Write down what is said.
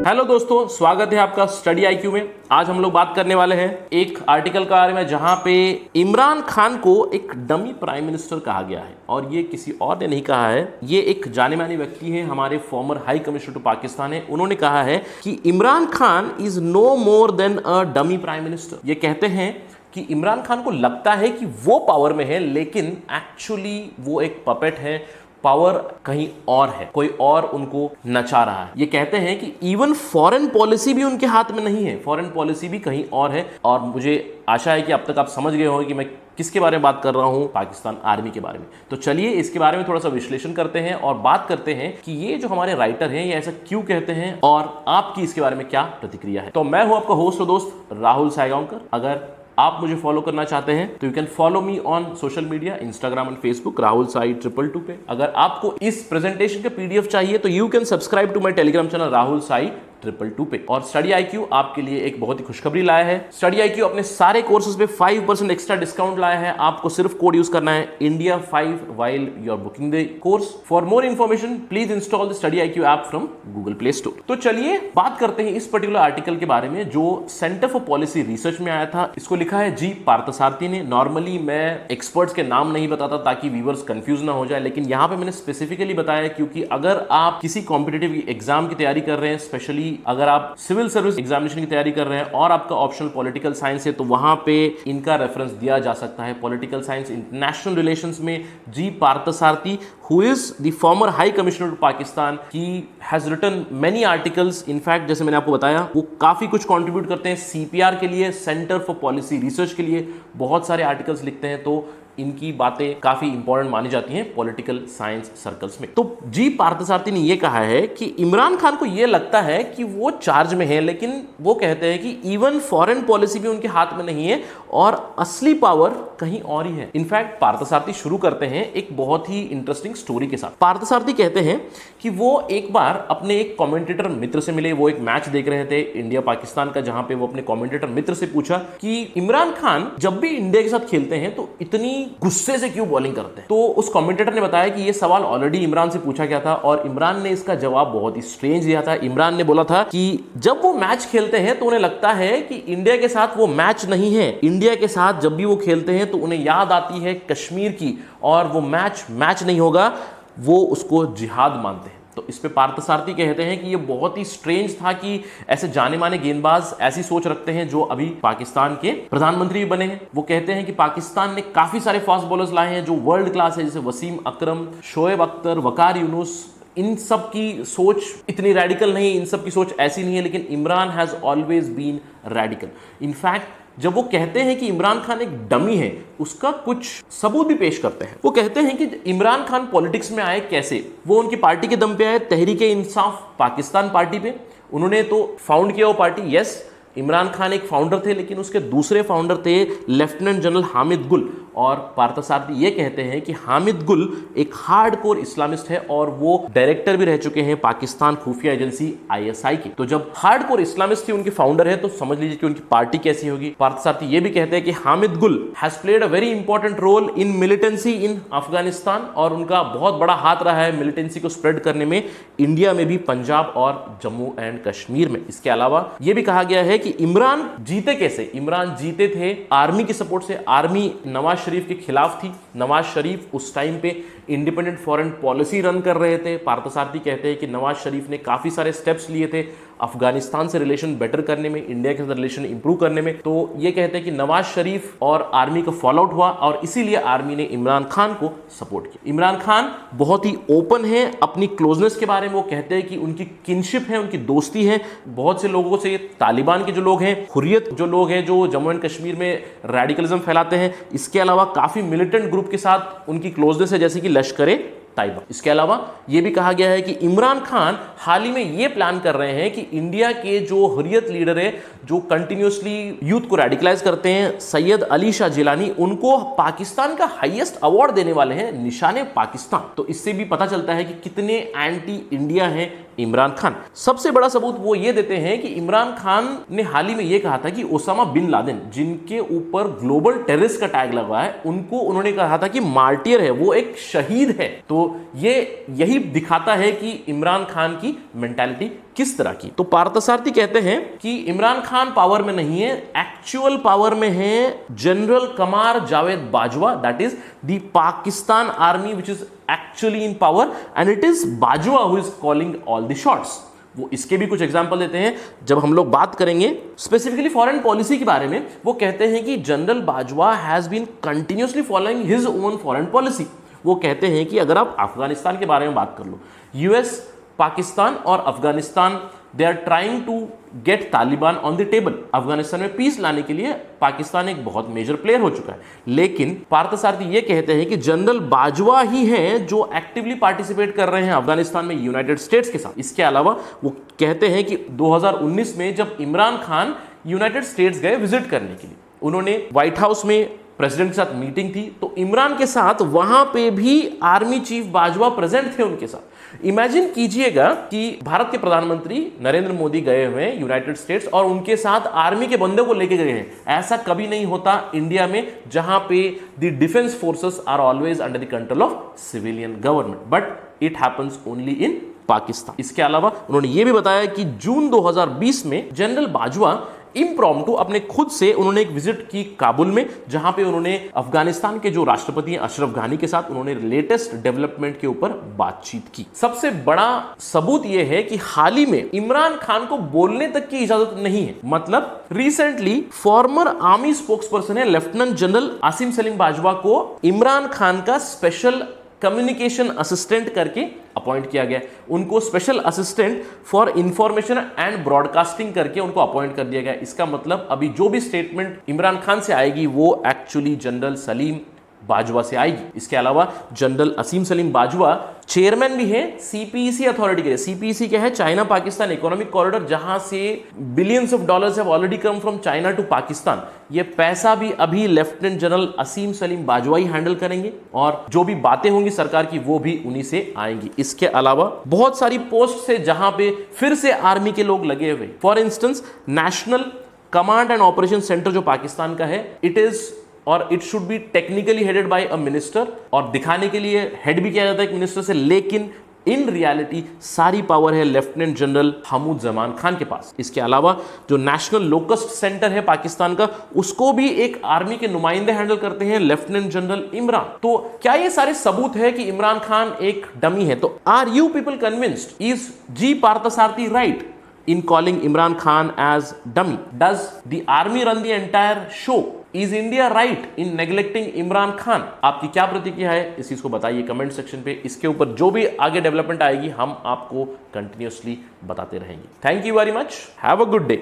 Hello दोस्तों, स्वागत है आपका स्टडी आईक्यू में। आज हम लोग बात करने वाले हैं एक आर्टिकल के बारे में जहां पे इमरान खान को एक डमी प्राइम मिनिस्टर कहा गया है और ये किसी और ने नहीं कहा है। ये एक जाने माने व्यक्ति हैं, हमारे former high commissioner to Pakistan है। उन्होंने कहा है कि Imran Khan is no more than a dummy prime minister. ये कहते हैं कि इमरान खान को लगता है कि वो पावर में है, लेकिन एक्चुअली वो एक पपेट है, पावर कहीं और है, कोई और उनको नचा रहा है। ये कहते हैं कि इवन फॉरेन पॉलिसी भी उनके हाथ में नहीं है, फॉरेन पॉलिसी भी कहीं और है। और मुझे आशा है कि अब तक आप समझ गए होंगे कि मैं किसके बारे में बात कर रहा हूं, पाकिस्तान आर्मी के बारे में। तो चलिए इसके बारे में थोड़ा सा विश्लेषण करते हैं और बात करते हैं कि ये जो हमारे राइटर हैं ये ऐसा क्यों कहते हैं और आपकी इसके बारे में क्या प्रतिक्रिया है। तो मैं हूं आपका होस्ट और दोस्त राहुल सायगांवकर। अगर आप मुझे फॉलो करना चाहते हैं तो you can follow me on social media, Instagram and Facebook, Rahul Sai 222 पे। अगर आपको इस प्रेजेंटेशन का पीडीएफ चाहिए तो you can subscribe to my Telegram channel Rahul Sai 222 पे। और स्टडी आईक्यू आपके लिए एक बहुत ही खुशखबरी लाया है। स्टडी आईक्यू अपने सारे कोर्सेज पे 5% एक्स्ट्रा डिस्काउंट लाया है। आपको सिर्फ कोड यूज करना है India5 while you are booking the course. For more information, please install the Study IQ app from Google Play Store. तो चलिए बात करते हैं इस पर्टिकुलर आर्टिकल के बारे में जो सेंटर फॉर पॉलिसी रिसर्च में आया था। इसको लिखा है जी पार्थसारथी ने। नॉर्मली मैं एक्सपर्ट्स के नाम नहीं बताता ताकि व्यूअर्स कंफ्यूज ना हो जाए, लेकिन यहां पे मैंने स्पेसिफिकली बताया क्योंकि अगर आप किसी कॉम्पिटिटिव एग्जाम की तैयारी कर रहे हैं, स्पेशली अगर आप सिविल सर्विस एग्जामिनेशन की तैयारी कर रहे हैं और आपका ऑप्शनल पॉलिटिकल साइंस है, तो वहां पे इनका रेफरेंस दिया जा सकता है। पॉलिटिकल साइंस इंटरनेशनल रिलेशंस में G Parthasarathy, who is the former high commissioner to Pakistan, he has written many articles. In fact जैसे मैंने आपको बताया वो काफी कुछ कंट्रीब्यूट करते हैं सीपीआर के लिए, सेंटर फॉर पॉलिसी रिसर्च के लिए बहुत सारे आर्टिकल्स लिखते हैं। तो इनकी बातें काफी इंपॉर्टेंट मानी जाती हैं पॉलिटिकल साइंस सर्कल्स में। तो जी पार्थसारथी ने यह कहा है कि इमरान खान को यह लगता है कि वो चार्ज में है, लेकिन वो कहते हैं कि इवन फॉरेन पॉलिसी भी उनके हाथ में नहीं है और असली पावर कहीं और ही है। इनफैक्ट पार्थसारथी शुरू करते हैं एक बहुत ही इंटरेस्टिंग स्टोरी के साथ। पार्थसारथी कहते हैं कि वो एक बार अपने एक कमेंटेटर मित्र से मिले। वो एक मैच देख रहे थे इंडिया पाकिस्तान का, जहां पे वो अपने कमेंटेटर मित्र से पूछा कि इमरान खान जब भी इंडिया के साथ खेलते हैं तो इतनी गुस्से से क्यों बॉलिंग करते हैं। तो उस कमेंटेटर ने बताया कि यह सवाल ऑलरेडी इमरान से पूछा गया था और इमरान ने इसका जवाब बहुत ही स्ट्रेंज दिया था। इमरान ने बोला था कि जब वो मैच खेलते हैं तो उन्हें लगता है कि इंडिया के साथ वो मैच नहीं है। इंडिया के साथ जब भी वो खेलते हैं तो उन्हें याद आती है कश्मीर की, और वो मैच नहीं होगा, वो उसको जिहाद मानते हैं। तो इस पे पार्थसारथी कहते हैं कि ये बहुत ही स्ट्रेंज था कि ऐसे जाने माने गेंदबाज ऐसी सोच रखते हैं जो अभी पाकिस्तान के प्रधानमंत्री भी बने हैं। वो कहते हैं कि पाकिस्तान ने काफी सारे फास्ट बॉलर्स लाए हैं जो वर्ल्ड क्लास है, जैसे वसीम अकरम, शोएब अख्तर, वकार यूनुस। इन सब की सोच इतनी रेडिकल नहीं, इन सब की सोच ऐसी नहीं है, लेकिन Imran has always been radical. In fact जब वो कहते हैं कि इमरान खान एक डमी है, उसका कुछ सबूत भी पेश करते हैं। वो कहते हैं कि इमरान खान पॉलिटिक्स में आए कैसे। वो उनकी पार्टी के दम पे आए, तहरीक-ए-इंसाफ पाकिस्तान पार्टी पे। उन्होंने तो फाउंड किया वो पार्टी। यस, इमरान खान एक फाउंडर थे, लेकिन उसके दूसरे फाउंडर थे लेफ्टिनेंट जनरल हामिद गुल। और पार्थसारथी ये कहते हैं कि हामिद गुल एक हार्डकोर इस्लामिस्ट है और वो डायरेक्टर भी रह चुके हैं पाकिस्तान खुफिया एजेंसी ISI की। तो जब हार्डकोर इस्लामिस्ट ही उनके फाउंडर है तो समझ लीजिए कि उनकी पार्टी कैसी होगी। पार्थसारथी ये भी कहते हैं कि Hamid Gul has played a very important role in militancy in Afghanistan, और उनका बहुत बड़ा हाथ रहा है मिलिटेंसी को स्प्रेड करने में, इंडिया में भी, पंजाब और जम्मू एंड कश्मीर में। इसके अलावा यह भी कहा गया है कि इमरान जीते कैसे। इमरान जीते थे आर्मी की सपोर्ट से। आर्मी नवाज शरीफ के खिलाफ थी। नवाज शरीफ उस टाइम पे इंडिपेंडेंट फॉरेन पॉलिसी रन कर रहे थे। पार्थसारथी कहते हैं कि नवाज शरीफ ने काफी सारे स्टेप्स लिए थे अफगानिस्तान से रिलेशन बेटर करने में, इंडिया के साथ रिलेशन इंप्रूव करने में। तो ये कहते हैं कि नवाज शरीफ और आर्मी का फॉल आउट हुआ और इसीलिए आर्मी ने इमरान खान को सपोर्ट किया। इमरान खान बहुत ही ओपन है अपनी क्लोजनेस के बारे में। वो कहते हैं कि उनकी किनशिप है, उनकी दोस्ती है बहुत से लोगों से। तालिबान के जो लोग हैं, हुर्रियत जो लोग हैं जो जम्मू एंड कश्मीर में रेडिकलिज्म फैलाते हैं, इसके अलावा काफी मिलिटेंट ग्रुप के साथ उनकी क्लोजनेस है, जैसे कि लश्कर-ए ताइबा। इसके अलावा यह भी कहा गया है कि इमरान खान हाल ही में यह प्लान कर रहे हैं कि इंडिया के जो हुर्रियत लीडर है जो कंटिन्यूसली यूथ को रेडिकलाइज करते हैं, सैयद अली शाह जिलानी, उनको पाकिस्तान का हाईएस्ट अवार्ड देने वाले हैं, निशाने पाकिस्तान। तो इससे भी पता चलता है कि कितने एंटी इंडिया हैं इमरान खान। सबसे बड़ा सबूत वो ये देते हैं कि इमरान खान ने हाल ही में ये कहा था कि ओसामा बिन लादेन, जिनके ऊपर ग्लोबल टेररिस्ट का टैग लगा है, उनको उन्होंने कहा था कि मार्टियर है, वो एक शहीद है। तो ये यही दिखाता है कि इमरान खान की मेंटालिटी किस तरह की? तो पार्थसारथी कहते हैं कि इमरान खान पावर में नहीं है, एक्चुअल पावर में है general Kumar Javed Bajwa, that is the Pakistan army which is actually in power and it is Bajwa who is calling all the shots. वो इसके भी कुछ एग्जाम्पल देते हैं जब हम लोग बात करेंगे स्पेसिफिकली फॉरेन पॉलिसी के बारे में। वो कहते हैं कि general Bajwa has been continuously following his own foreign policy. वो कहते हैं कि अगर आप अफगानिस्तान के बारे में बात कर लो, यूएस, पाकिस्तान और Afghanistan they are trying to get Taliban on the table. Afghanistan में पीस लाने के लिए पाकिस्तान एक बहुत मेजर प्लेयर हो चुका है, लेकिन पार्थसारथी ये कहते हैं कि जनरल बाजवा ही हैं जो एक्टिवली पार्टिसिपेट कर रहे हैं अफगानिस्तान में यूनाइटेड स्टेट्स के साथ। इसके अलावा वो कहते हैं कि 2019 में जब इमरान खान यूनाइटेड स्टेट्स गए विजिट करने के लिए, उन्होंने व्हाइट हाउस में प्रेसिडेंट के साथ मीटिंग थी, तो इमरान के साथ वहां पे भी आर्मी चीफ बाजवा प्रेजेंट थे उनके साथ। इमेजिन कीजिएगा कि भारत के प्रधानमंत्री नरेंद्र मोदी गए हुए हैं यूनाइटेड स्टेट्स और उनके साथ आर्मी के बंदे को लेके गए हैं। ऐसा कभी नहीं होता इंडिया में, जहां पे the defence forces are always under the control of civilian government, but it happens only in Pakistan. इसके अलावा उन्होंने यह भी बताया कि जून 2020 में जनरल बाजवा इम्प्रॉम्प्टू अपने खुद से उन्होंने एक विजिट की काबुल में, जहां पे उन्होंने अफगानिस्तान के जो राष्ट्रपति हैं अशरफ घानी के साथ उन्होंने लेटेस्ट डेवलपमेंट के ऊपर बातचीत की। सबसे बड़ा सबूत यह है कि हाल ही में इमरान खान को बोलने तक की इजाजत नहीं है। मतलब रिसेंटली फॉर्मर आर्मी स्पोक्सपर्सन है लेफ्टिनेंट जनरल आसिम सलीम बाजवा को इमरान खान का स्पेशल कम्युनिकेशन असिस्टेंट करके अपॉइंट किया गया। उनको special assistant for information and broadcasting करके उनको अपॉइंट कर दिया गया। इसका मतलब अभी जो भी स्टेटमेंट इमरान खान से आएगी वो एक्चुअली जनरल सलीम बाजवा से आएगी। इसके अलावा जनरल असीम सलीम बाजवा चेयरमैन भी हैं सीपीईसी अथॉरिटी के। सीपीईसी क्या है? चाइना पाकिस्तान इकोनॉमिक कॉरिडोर, जहां से billions of dollars have already come from China to Pakistan. ये पैसा भी अभी लेफ्टिनेंट जनरल असीम सलीम बाजवा ही हैंडल करेंगे और जो भी बातें होंगी सरकार की वो भी उन्हीं से आएंगी। इसके अलावा बहुत सारी पोस्ट से जहां पे फिर से आर्मी के लोग लगे हुए, for instance national command and operation centre जो पाकिस्तान का है, इट इज और it should be technically headed by a minister, और दिखाने के लिए हेड भी किया जाता है एक मिनिस्टर से, लेकिन इन रियलिटी सारी पावर है लेफ्टिनेंट जनरल हमूद जमान खान के पास। इसके अलावा जो नेशनल लोकस्ट सेंटर है पाकिस्तान का, उसको भी एक आर्मी के नुमाइंदे हैंडल करते हैं लेफ्टिनेंट जनरल इमरान। तो क्या ये सारे सबूत है कि इमरान खान एक डमी है? तो are you people convinced? Is G Parthasarathy right in calling Imran Khan as dummy? Does the army run the entire show? Is India right in neglecting Imran Khan? आपकी क्या प्रतिक्रिया है इस चीज को बताइए कमेंट सेक्शन पे। इसके ऊपर जो भी आगे डेवलपमेंट आएगी हम आपको कंटिन्यूअसली बताते रहेंगे। Thank you very much, have a good day.